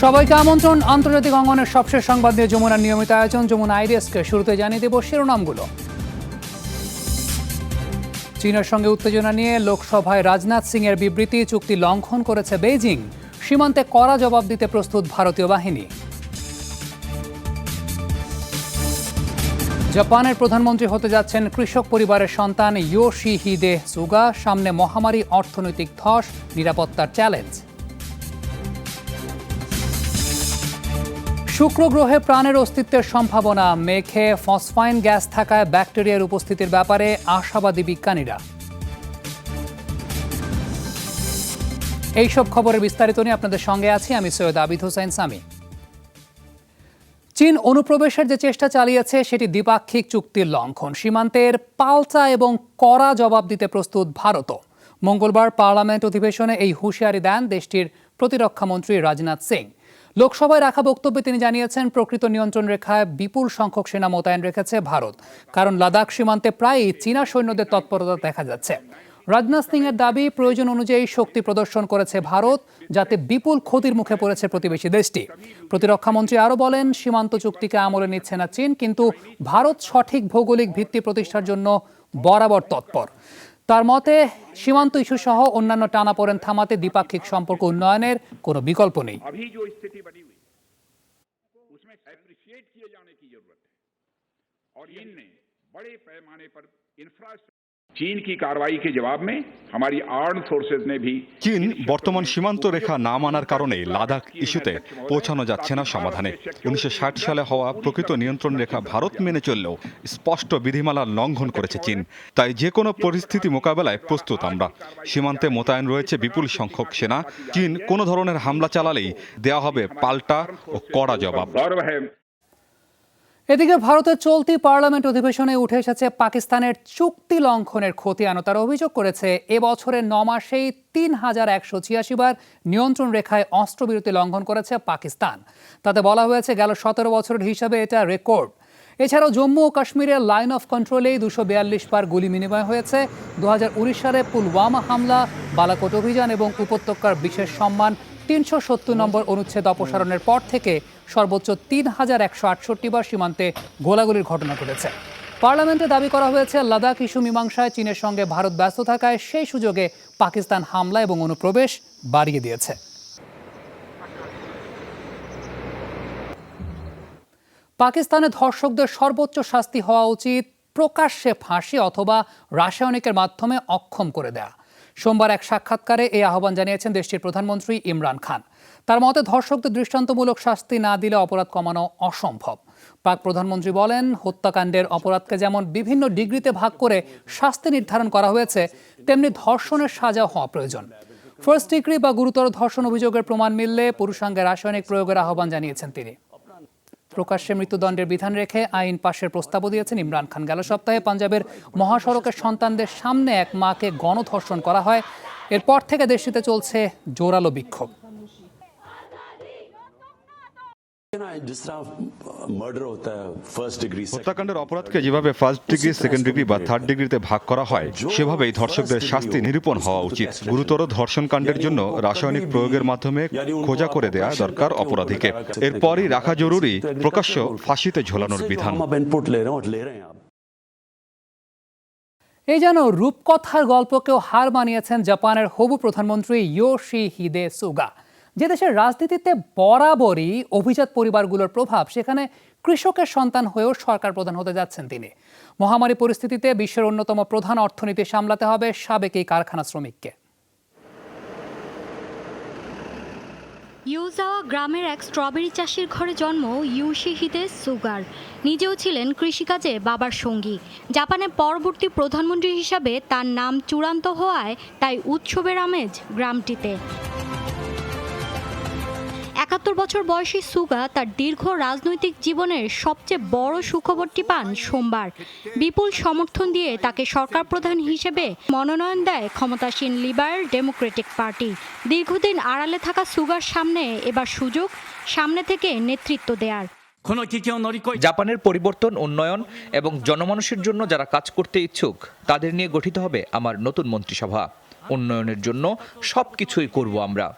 সবাইকে আমন্ত্রণ। আন্তর্জাতিক অঙ্গনের সবশেষ সংবাদ নিয়ে যমুনার নিয়মিত আয়োজন যমুনা আইডিয়াসকে শুরুতে জানিয়ে দেব শিরোনামগুলো। চীনের সঙ্গে উত্তেজনা নিয়ে লোকসভায় রাজনাথ সিং এর বিবৃতি, চুক্তি লঙ্ঘন করেছে বেইজিং, সীমান্তে কড়া জবাব দিতে প্রস্তুত ভারতীয় বাহিনী। জাপানের প্রধানমন্ত্রী হতে যাচ্ছেন কৃষক পরিবারের সন্তান ইয়োশিহিদে সুগা, সামনে মহামারী, অর্থনৈতিক ধস, নিরাপত্তার চ্যালেঞ্জ। শুক্র গ্রহে প্রাণের অস্তিত্বের সম্ভাবনা, মেঘে ফসফাইন গ্যাস থাকায় ব্যাকটেরিয়ার উপস্থিতির ব্যাপারে আশাবাদী বিজ্ঞানীরা। এইসব খবরের বিস্তারিত নিয়ে আপনাদের সঙ্গে আছি আমি সৈয়দ আবিদ হোসেন সামি। চীন অনুপ্রবেশের যে চেষ্টা চালিয়েছে সেটি দ্বিপাক্ষিক চুক্তির লঙ্ঘন, সীমান্তের পাল্টা এবং কড়া জবাব দিতে প্রস্তুত ভারতও। মঙ্গলবার পার্লামেন্ট অধিবেশনে এই হুঁশিয়ারি দেন দেশটির প্রতিরক্ষামন্ত্রী রাজনাথ সিং। লোকসভায় রাখা বক্তব্যে তিনি জানিয়েছেন, প্রকৃত নিয়ন্ত্রণ রেখায় বিপুল সংখ্যক সেনা মোতায়েন রেখেছে ভারত, কারণ লাদাখ সীমান্তে প্রায়ই চীনা সৈন্যদের তৎপরতা দেখা যাচ্ছে। রাজনাথ সিং এর দাবি, প্রয়োজন অনুযায়ী শক্তি প্রদর্শন করেছে ভারত, যাতে বিপুল ক্ষতির মুখে পড়েছে প্রতিবেশী দেশটি। প্রতিরক্ষামন্ত্রী আরও বলেন, সীমান্ত চুক্তিকে আমলে নিচ্ছে না চীন, কিন্তু ভারত সঠিক ভৌগোলিক ভিত্তি প্রতিষ্ঠার জন্য বরাবর তৎপর। তার মতে, সীমান্ত ইস্যু সহ অন্যান্য টানাপোড়েন থামাতে দ্বিপাক্ষিক সম্পর্ক উন্নয়নের কোনো বিকল্প নেই। চীন की कार्रवाई के जवाब में हमारी आर्म्ड फोर्सेस ने भी চীন বর্তমান সীমান্ত রেখা না মানার কারণে লাদাখ ইস্যুতে পৌঁছানো যাচ্ছে না সমাধানে। 1960 সালে হওয়া প্রকৃত নিয়ন্ত্রণ রেখা ভারত মেনে চললেও স্পষ্ট বিধিমালা লঙ্ঘন করেছে চীন। তাই যে কোনো পরিস্থিতি মোকাবেলায় প্রস্তুত আমরা। সীমান্তে মোতায়েন রয়েছে বিপুল সংখ্যক সেনা। চীন কোনো ধরনের হামলা চালালেই দেওয়া হবে পাল্টা ও কড়া জবাব। এদিকে ভারতের চলতি পার্লামেন্ট অধিবেশনে উঠে এসেছে পাকিস্তানের চুক্তি লঙ্ঘনের খতিয়ান। তারা অভিযোগ করেছে, এবছরের 9 মাসেই 3186 বার নিয়ন্ত্রণ রেখায় অস্ত্রবিরতি লঙ্ঘন করেছে পাকিস্তান। তাতে বলা হয়েছে, গেল 17 বছরের হিসাবে এটা রেকর্ড। এছাড়াও জম্মু ও কাশ্মীরের লাইন অফ কন্ট্রোলেই 242 বার গুলি বিনিময় হয়েছে। 2019 সালে পুলওয়ামা হামলা, বালাকোট অভিযান এবং উপত্যকার বিশেষ সম্মান 370 নম্বর অনুচ্ছেদ অপসারণের পর থেকে সর্বোচ্চ 3168 বার সীমান্তে গোলাগুলির ঘটনা ঘটেছে। পার্লামেন্টে দাবি করা হয়েছে, লাদাখ ইস্যু মীমাংসায় চীনের সঙ্গে ভারত ব্যস্ত থাকায় সেই সুযোগে পাকিস্তান হামলা এবং অনুপ্রবেশ বাড়িয়ে দিয়েছে। পাকিস্তানে ধর্ষকদের সর্বোচ্চ শাস্তি হওয়া উচিত প্রকাশ্যে ফাঁসি অথবা রাসায়নিকের মাধ্যমে অক্ষম করে দেয়া। সোমবার এক সাক্ষাৎকারে এই আহ্বান জানিয়েছেন দেশটির প্রধানমন্ত্রী ইমরান খান। তার মতে, ধর্ষকদের দৃষ্টান্তমূলক শাস্তি না দিলে অপরাধ কমানো অসম্ভব। পাক প্রধানমন্ত্রী বলেন, হত্যাকাণ্ডের অপরাধকে যেমন বিভিন্ন ডিগ্রিতে ভাগ করে শাস্তি নির্ধারণ করা হয়েছে, তেমনি ধর্ষণের সাজাও হওয়া প্রয়োজন। ফার্স্ট ডিগ্রি বা গুরুতর ধর্ষণ অভিযোগের প্রমাণ মিললে পুরুষাঙ্গে রাসায়নিক প্রয়োগের আহ্বান জানিয়েছেন তিনি। প্রকাশ্যে মৃত্যুদণ্ডের বিধান রেখে আইন পাশের প্রস্তাবও দিয়েছেন ইমরান খান। গেল সপ্তাহে পাঞ্জাবের মহাসড়কের সন্তানদের সামনে এক মাকে গণধর্ষণ করা হয়। এরপর থেকে দেশটিতে চলছে জোরালো বিক্ষোভ। হত্যাকাণ্ডের অপরাধকে যেভাবে ফার্স্ট ডিগ্রি, সেকেন্ড ডিগ্রি বা থার্ড ডিগ্রিতে ভাগ করা হয়, সেভাবেই ধর্ষকদের শাস্তি নিরূপণ হওয়া উচিত। গুরুতর ধর্ষণ কাণ্ডের জন্য রাসায়নিক প্রয়োগের মাধ্যমে খোঁজা করে দেয়া দরকার অপরাধীকে। এরপরই রাখা জরুরি প্রকাশ্য ফাঁসিতে ঝোলানোর বিধান। এই যেন রূপকথার গল্পকেও হার মানিয়েছেন জাপানের হবু প্রধানমন্ত্রী ইয়োশিহিদে সুগা। যে দেশের রাজনীতিতে বরাবরই অভিজাত পরিবারগুলোর প্রভাব, সেখানে কৃষকের সন্তান হয়েও সরকার প্রধান হতে যাচ্ছেন তিনি। মহামারী পরিস্থিতিতে বিশ্বের অন্যতম প্রধান অর্থনীতি সামলাতে হবে সাবেক এই কারখানা শ্রমিককে। ইউজাওয়া গ্রামের এক স্ট্রবেরি চাষির ঘরে জন্ম ইয়োশিহিদে সুগার। নিজেও ছিলেন কৃষিকাজে বাবার সঙ্গী। জাপানের পরবর্তী প্রধানমন্ত্রী হিসাবে তার নাম চূড়ান্ত হওয়ায় তাই উৎসবের আমেজ গ্রামটিতে। 71 বছর বয়সী সুগা তার দীর্ঘ রাজনৈতিক জীবনের সবচেয়ে বড় সুখবরটি পান সোমবার। বিপুল সমর্থন দিয়ে তাকে সরকার প্রধান হিসেবে মনোনয়ন দেয় ক্ষমতাসীন লিবারেল ডেমোক্রেটিক পার্টি। দীর্ঘদিন আড়ালে থাকা সুগার সামনে এবার সুযোগ, সামনে থেকে নেতৃত্ব দেওয়ার। জাপানের পরিবর্তন, উন্নয়ন এবং জনমানুষের জন্য যারা কাজ করতে ইচ্ছুক তাদের নিয়ে গঠিত হবে আমার নতুন মন্ত্রিসভা। উন্নয়নের জন্য সবকিছুই করব আমরা।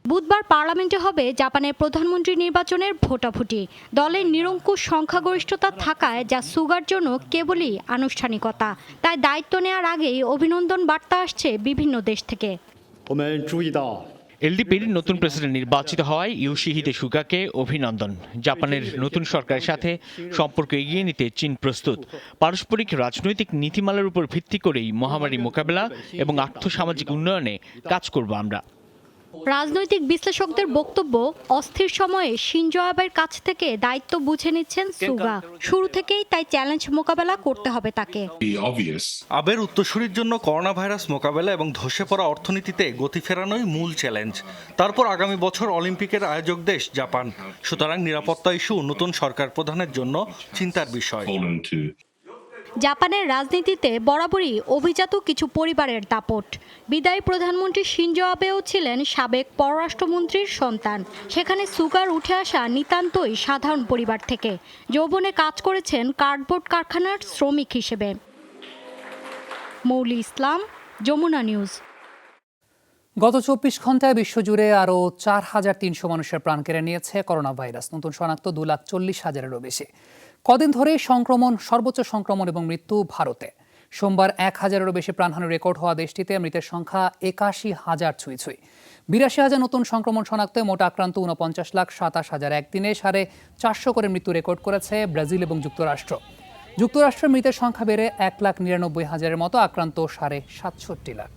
বুধবার পার্লামেন্টে হবে জাপানের প্রধানমন্ত্রী নির্বাচনের ভোটাভুটি। দলের নিরঙ্কুশ সংখ্যাগরিষ্ঠতা থাকায় যা সুগার জন্য কেবলই আনুষ্ঠানিকতা। তাই দায়িত্ব নেওয়ার আগেই অভিনন্দন বার্তা আসছে বিভিন্ন দেশ থেকে। এলডিপির নতুন প্রেসিডেন্ট নির্বাচিত হওয়ায় ইয়োশিহিদে সুগাকে অভিনন্দন। জাপানের নতুন সরকারের সাথে সম্পর্ক এগিয়ে নিতে চীন প্রস্তুত। পারস্পরিক রাজনৈতিক নীতিমালার উপর ভিত্তি করেই মহামারী মোকাবেলা এবং আর্থসামাজিক উন্নয়নে কাজ করব আমরা। রাজনৈতিক বিশ্লেষকদের বক্তব্য, অস্থির সময়ে শিনজো আবের কাছ থেকে দায়িত্ব বুঝে নিচ্ছেন সুগা। শুরু থেকেই তাই চ্যালেঞ্জ মোকাবেলা করতে হবে তাকে। আবের উত্তরসূরির জন্য করোনা ভাইরাস মোকাবেলা এবং ধসে পড়া অর্থনীতিতে গতি ফেরানোই মূল চ্যালেঞ্জ। তারপর আগামী বছর অলিম্পিকের আয়োজক দেশ জাপান। সুতরাং নিরাপত্তা ইস্যু নতুন সরকার প্রধানের জন্য চিন্তার বিষয়। জাপানের রাজনীতিতে বরাবরই অভিজাত কিছু পরিবারের দাপট। বিদায়ী প্রধানমন্ত্রী শিনজো আবেও ছিলেন সাবেক পররাষ্ট্রমন্ত্রীর সন্তান। সেখানে সুগার উঠে আসা নিতান্তই সাধারণ পরিবার থেকে। যৌবনে কাজ করেছেন কার্ডবোর্ড কারখানার শ্রমিক হিসেবে। মৌলি ইসলাম, যমুনা নিউজ। গত 24 ঘন্টায় বিশ্বজুড়ে আরও 4,300 মানুষের প্রাণ কেড়ে নিয়েছে করোনা ভাইরাস। নতুন শনাক্ত 2,40,000-এরও বেশি। কদিন ধরে সর্বোচ্চ সংক্রমণ এবং মৃত্যু ভারতে। সোমবার 1,000-এরও বেশি প্রাণহানির রেকর্ড হওয়া দেশটিতে মৃতের সংখ্যা 81,000 ছুঁই। 82,000 নতুন সংক্রমণ শনাক্ত, মোট আক্রান্ত 49,27,000। একদিনে 450 করে মৃত্যু রেকর্ড করেছে ব্রাজিল এবং যুক্তরাষ্ট্র। যুক্তরাষ্ট্রের মৃতের সংখ্যা বেড়ে 1,99,000-এর মতো, আক্রান্ত 67 লাখ।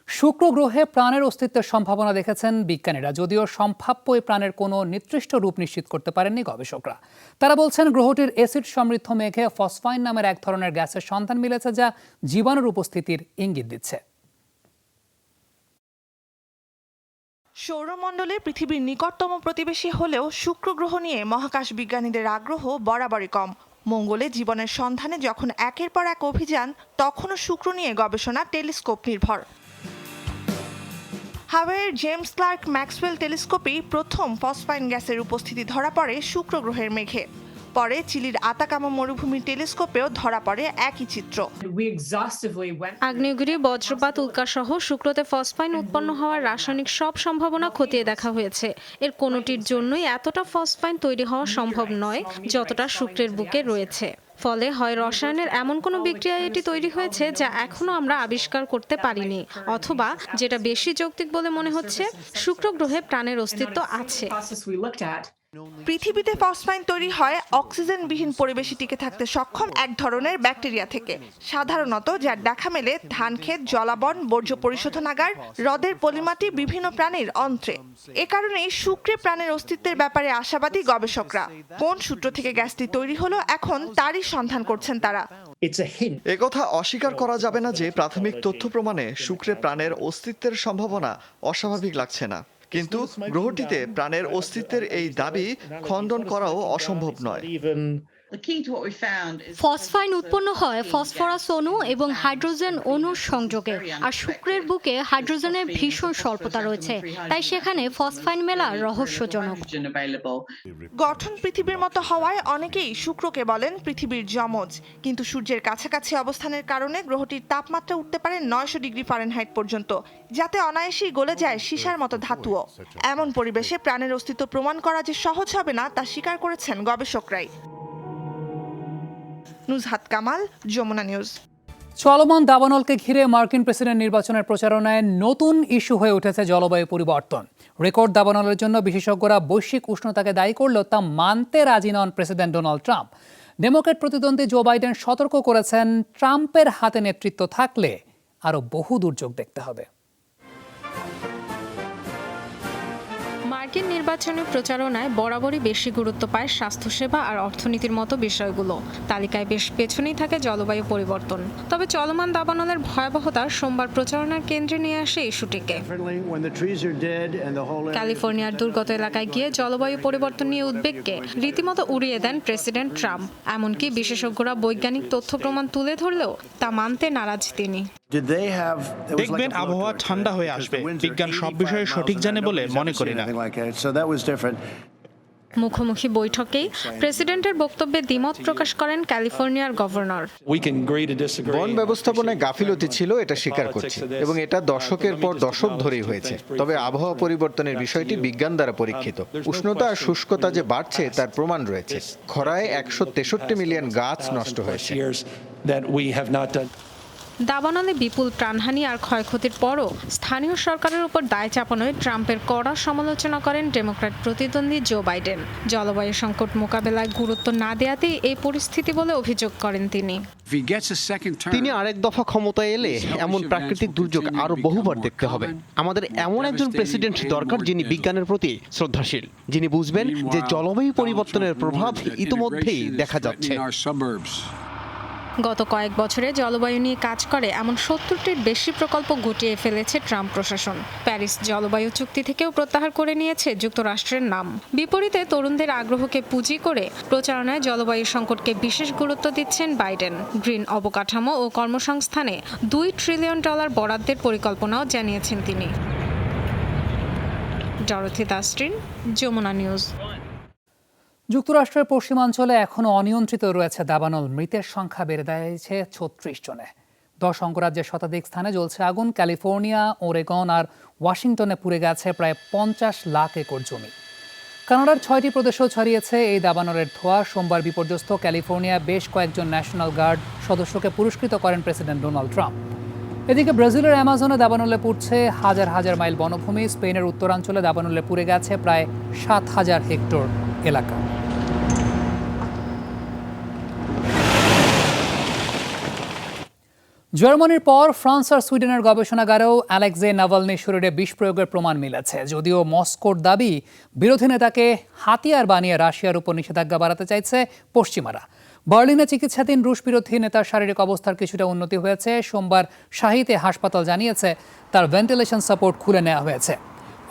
শুক্র গ্রহে প্রাণের অস্তিত্বের সম্ভাবনা দেখেছেন বিজ্ঞানীরা। যদিও সম্ভাব্য এই প্রাণের কোনো নির্দিষ্ট রূপ নিশ্চিত করতে পারেননি গবেষকরা। তারা বলছেন গ্রহটির অ্যাসিড সমৃদ্ধ মেঘে ফসফাইন নামের এক ধরনের গ্যাসের সন্ধান মিলেছে, যা জীবাণুর উপস্থিতির ইঙ্গিত দিচ্ছে। সৌরমণ্ডলে পৃথিবীর নিকটতম প্রতিবেশী হলেও শুক্র গ্রহ নিয়ে মহাকাশ বিজ্ঞানীদের আগ্রহ বরাবরই কম। মঙ্গলে জীবনের সন্ধানে যখন একের পর এক অভিযান, তখনও শুক্র নিয়ে গবেষণা টেলিস্কোপ নির্ভর। হাওয়াইয়ের জেমস ক্লার্ক ম্যাক্সওয়েল টেলিস্কোপেই প্রথম ফসফাইন গ্যাসের উপস্থিতি ধরা পড়ে শুক্র গ্রহের মেঘে। পরে চিলির আতাকামা মরুভূমির টেলিস্কোপেও ধরা পড়ে একই চিত্র। আগ্নেয়গিরি, বজ্রপাত, উল্কাসহ শুক্রতে ফসফাইন উৎপন্ন হওয়ার রাসায়নিক সব সম্ভাবনা খতিয়ে দেখা হয়েছে। এর কোনোটির জন্যই এতটা ফসফাইন তৈরি হওয়া সম্ভব নয় যতটা শুক্রের বুকে রয়েছে। ফলে হয় রসায়নের এমন কোনো বিক্রিয়ায় এটি তৈরি হয়েছে যা এখনো আমরা আবিষ্কার করতে পারিনি, অথবা যেটা বেশি যৌক্তিক বলে মনে হচ্ছে, শুক্র গ্রহে প্রাণের অস্তিত্ব আছে। পৃথিবীতে ফসফাইন তৈরি হয় অক্সিজেনবিহীন পরিবেশে টিকে থাকতে সক্ষম এক ধরনের ব্যাকটেরিয়া থেকে, সাধারণত যার দেখা মেলে ধানক্ষেত, জলাবন, বর্জ্য পরিশোধনাগার, হ্রদের পলিমাটি, বিভিন্ন প্রাণীর অন্ত্রে। এ কারণেই শুক্রে প্রাণের অস্তিত্বের ব্যাপারে আশাবাদী গবেষকরা। কোন সূত্র থেকে গ্যাসটি তৈরি হলো, এখন তারই সন্ধান করছেন তারা। একথা অস্বীকার করা যাবে না যে প্রাথমিক তথ্য প্রমাণে শুক্রে প্রাণের অস্তিত্বের সম্ভাবনা অস্বাভাবিক লাগছে না, কিন্তু গ্রহটিতে প্রাণের অস্তিত্বের এই দাবি খণ্ডন করাও অসম্ভব নয়। ফসফাইন উৎপন্ন হয় ফসফরাস অণু এবং হাইড্রোজেন অণুর সংযোগে, আর শুক্রের বুকে হাইড্রোজেনের ভীষণ স্বল্পতা রয়েছে, তাই সেখানে ফসফাইন মেলা রহস্যজনক। গঠন পৃথিবীর মতো হওয়ায় অনেকেই শুক্রকে বলেন পৃথিবীর যমজ, কিন্তু সূর্যের কাছাকাছি অবস্থানের কারণে গ্রহটির তাপমাত্রা উঠতে পারে 900 ডিগ্রি ফারেনহাইট পর্যন্ত, যাতে অনায়াসেই গলে যায় সীসার মতো ধাতুও। এমন পরিবেশে প্রাণের অস্তিত্ব প্রমাণ করা যে সহজ হবে না, তা স্বীকার করেছেন গবেষকরাই। নুজহাত কামাল, যমুনা নিউজ। চলমান দাবানলকে ঘিরে মার্কিন প্রেসিডেন্ট নির্বাচনের প্রচারণায় নতুন ইস্যু হয়ে উঠেছে জলবায়ু পরিবর্তন। রেকর্ড দাবানলের জন্য বিশেষজ্ঞরা বৈশ্বিক উষ্ণতাকে দায়ী করলেও তা মানতে রাজি নন প্রেসিডেন্ট ডোনাল্ড ট্রাম্প। ডেমোক্র্যাট প্রতিদ্বন্দ্বী জো বাইডেন সতর্ক করেছেন, ট্রাম্পের হাতে নেতৃত্ব থাকলে আরও বহু দুর্যোগ দেখতে হবে। মার্কিন নির্বাচনী প্রচারণায় বরাবরই বেশি গুরুত্ব পায় স্বাস্থ্যসেবা আর অর্থনীতির মতো বিষয়গুলো। তালিকায় বেশ পেছনেই থাকে জলবায়ু পরিবর্তন। তবে চলমান দাবানলের ভয়াবহতা সোমবার প্রচারণার কেন্দ্রে নিয়ে আসে ইস্যুটিকে। ক্যালিফোর্নিয়ার দুর্গত এলাকায় গিয়ে জলবায়ু পরিবর্তন নিয়ে উদ্বেগকে রীতিমতো উড়িয়ে দেন প্রেসিডেন্ট ট্রাম্প। এমনকি বিশেষজ্ঞরা বৈজ্ঞানিক তথ্য প্রমাণ তুলে ধরলেও তা মানতে নারাজ তিনি। দেখবেন আবহাওয়া ঠান্ডা হয়ে আসবে, বিজ্ঞান সব বিষয়ে সঠিক জানে বলে মনে করি না। মুখোমুখি বৈঠকেই প্রেসিডেন্টের বক্তব্যে দ্বিমত প্রকাশ করেন ক্যালিফোর্নিয়ার গভর্নর। বন ব্যবস্থাপনায় গাফিলতি ছিল, এটা স্বীকার করছি, এবং এটা দশকের পর দশক ধরেই হয়েছে। তবে আবহাওয়া পরিবর্তনের বিষয়টি বিজ্ঞান দ্বারা পরীক্ষিত। উষ্ণতা আর শুষ্কতা যে বাড়ছে তার প্রমাণ রয়েছে। খরায় 163 মিলিয়ন গাছ নষ্ট হয়েছে। দাবানলে বিপুল প্রাণহানি আর ক্ষয়ক্ষতির পরও স্থানীয় সরকারের উপর দায় চাপানোয় ট্রাম্পের কড়া সমালোচনা করেন ডেমোক্র্যাট প্রতিদ্বন্দ্বী জো বাইডেন। জলবায়ু সংকট মোকাবেলায় গুরুত্ব না দেয়াতেই এই পরিস্থিতি বলে অভিযোগ করেন তিনি। তিনি আরেক দফা ক্ষমতায় এলে এমন প্রাকৃতিক দুর্যোগ আরো বহুবার দেখতে হবে। আমাদের এমন একজন প্রেসিডেন্ট দরকার যিনি বিজ্ঞানের প্রতি শ্রদ্ধাশীল, যিনি বুঝবেন যে জলবায়ু পরিবর্তনের প্রভাব ইতিমধ্যেই দেখা যাচ্ছে। গত কয়েক বছরে জলবায়ু নিয়ে কাজ করে এমন 70টির বেশি প্রকল্প গুটিয়ে ফেলেছে ট্রাম্প প্রশাসন। প্যারিস জলবায়ু চুক্তি থেকেও প্রত্যাহার করে নিয়েছে যুক্তরাষ্ট্রের নাম। বিপরীতে তরুণদের আগ্রহকে পুঁজি করে প্রচারণায় জলবায়ু সংকটকে বিশেষ গুরুত্ব দিচ্ছেন বাইডেন। গ্রিন অবকাঠামো ও কর্মসংস্থানে $2 ট্রিলিয়ন বরাদ্দের পরিকল্পনাও জানিয়েছেন তিনি। ডরথি দাস্ট্রিন, যমুনা নিউজ। যুক্তরাষ্ট্রের পশ্চিমাঞ্চলে এখনও অনিয়ন্ত্রিত রয়েছে দাবানল। মৃতের সংখ্যা বেড়ে দাঁড়িয়েছে 36 জনে। 10 অঙ্গরাজ্যের শতাধিক স্থানে জ্বলছে আগুন। ক্যালিফোর্নিয়া, ওরেগন আর ওয়াশিংটনে পুড়ে গেছে প্রায় 50 লাখ একর জমি। কানাডার 6টি প্রদেশেও ছড়িয়েছে এই দাবানলের ধোঁয়া। সোমবার বিপর্যস্ত ক্যালিফোর্নিয়া বেশ কয়েকজন ন্যাশনাল গার্ড সদস্যকে পুরস্কৃত করেন প্রেসিডেন্ট ডোনাল্ড ট্রাম্প। এদিকে ব্রাজিলের অ্যামাজনে দাবানলে পুড়ছে হাজার হাজার মাইল বনভূমি। স্পেনের উত্তরাঞ্চলে দাবানলে পুড়ে গেছে প্রায় 7,000 হেক্টর এলাকা। জার্মানির পর ফ্রান্স আর সুইডেনের গবেষণাগারেও অ্যালেক্সে নাভালনির শরীরে বিষ প্রয়োগের প্রমাণ মিলেছে। যদিও মস্কোর দাবি, বিরোধী নেতাকে হাতিয়ার বানিয়ে রাশিয়ার উপর নিষেধাজ্ঞা বাড়াতে চাইছে পশ্চিমারা। বার্লিনে চিকিৎসাধীন রুশ বিরোধী নেতার শারীরিক অবস্থার কিছুটা উন্নতি হয়েছে। সোমবার শাহীতে হাসপাতাল জানিয়েছে তার ভেন্টিলেশন সাপোর্ট খুলে নেওয়া হয়েছে।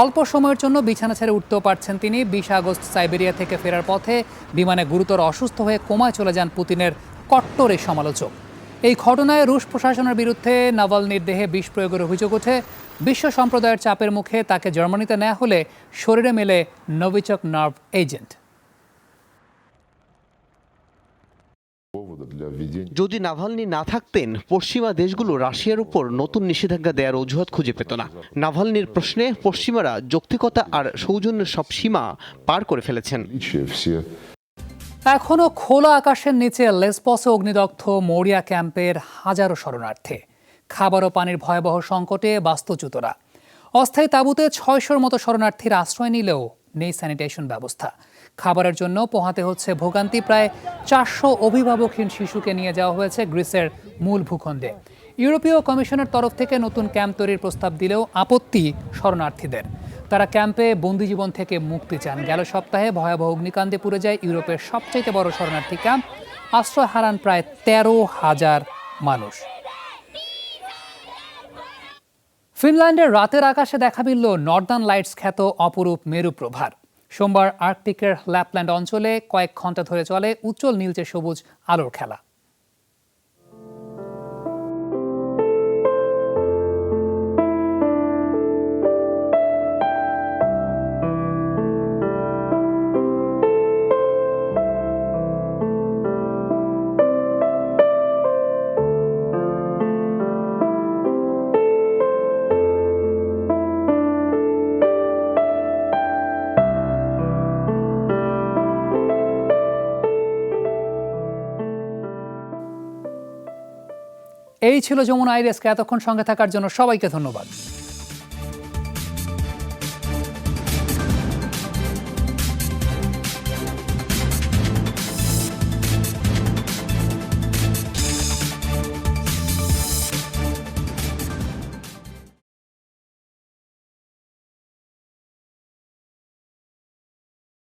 অল্প সময়ের জন্য বিছানা ছেড়ে উঠতেও পারছেন তিনি। 20 আগস্ট সাইবেরিয়া থেকে ফেরার পথে বিমানে গুরুতর অসুস্থ হয়ে কোমায় চলে যান পুতিনের কট্টর এই সমালোচক। এই ঘটনায় রুশ প্রশাসনের বিরুদ্ধে নাভালনির দেহে বিষ প্রয়োগের অভিযোগ ওঠে। বিশ্ব সম্প্রদায়ের চাপের মুখে তাকে জার্মানিতে নেওয়া হলে শরীরে মেলে নোভিচক নার্ভ এজেন্ট। যদি নাভালনি না থাকতেন, পশ্চিমা দেশগুলো রাশিয়ার উপর নতুন নিষেধাজ্ঞা দেওয়ার অজুহাত খুঁজে পেত না। নাভালনির প্রশ্নে পশ্চিমারা যৌক্তিকতা আর সৌজন্যের সব সীমা পার করে ফেলেছেন। এখনও খোলা আকাশের নিচে লেসবসে অগ্নিদগ্ধ মরিয়া ক্যাম্পের হাজারো শরণার্থী। খাবার ও পানির ভয়াবহ সংকটে বাস্তুচ্যুতরা। অস্থায়ী তাঁবুতে 600-র মতো শরণার্থীর আশ্রয় নিলেও নেই স্যানিটেশন ব্যবস্থা। খাবারের জন্য পোহাতে হচ্ছে ভোগান্তি। প্রায় 400 অভিভাবকহীন শিশুকে নিয়ে যাওয়া হয়েছে গ্রিসের মূল ভূখণ্ডে। ইউরোপীয় কমিশনের তরফ থেকে নতুন ক্যাম্প তৈরির প্রস্তাব দিলেও আপত্তি শরণার্থীদের। তারা ক্যাম্পে বন্দিজীবন থেকে মুক্তি চান। গেল সপ্তাহে ভয়াবহ অগ্নিকাণ্ডে পুড়ে যায় ইউরোপের সবচেয়ে বড় শরণার্থী ক্যাম্প। আশ্রয় হারান প্রায় 13,000 মানুষ। ফিনল্যান্ডের রাতের আকাশে দেখা মিলল নর্দার্ন লাইটস খ্যাত অপরূপ মেরুপ্রভার। সোমবার আর্কটিকের ল্যাপল্যান্ড অঞ্চলে কয়েক ঘন্টা ধরে চলে উজ্জ্বল নীলচে সবুজ আলোর খেলা। এই ছিল যমুনা আইরিসকে এতক্ষণ সঙ্গে থাকার জন্য সবাইকে ধন্যবাদ।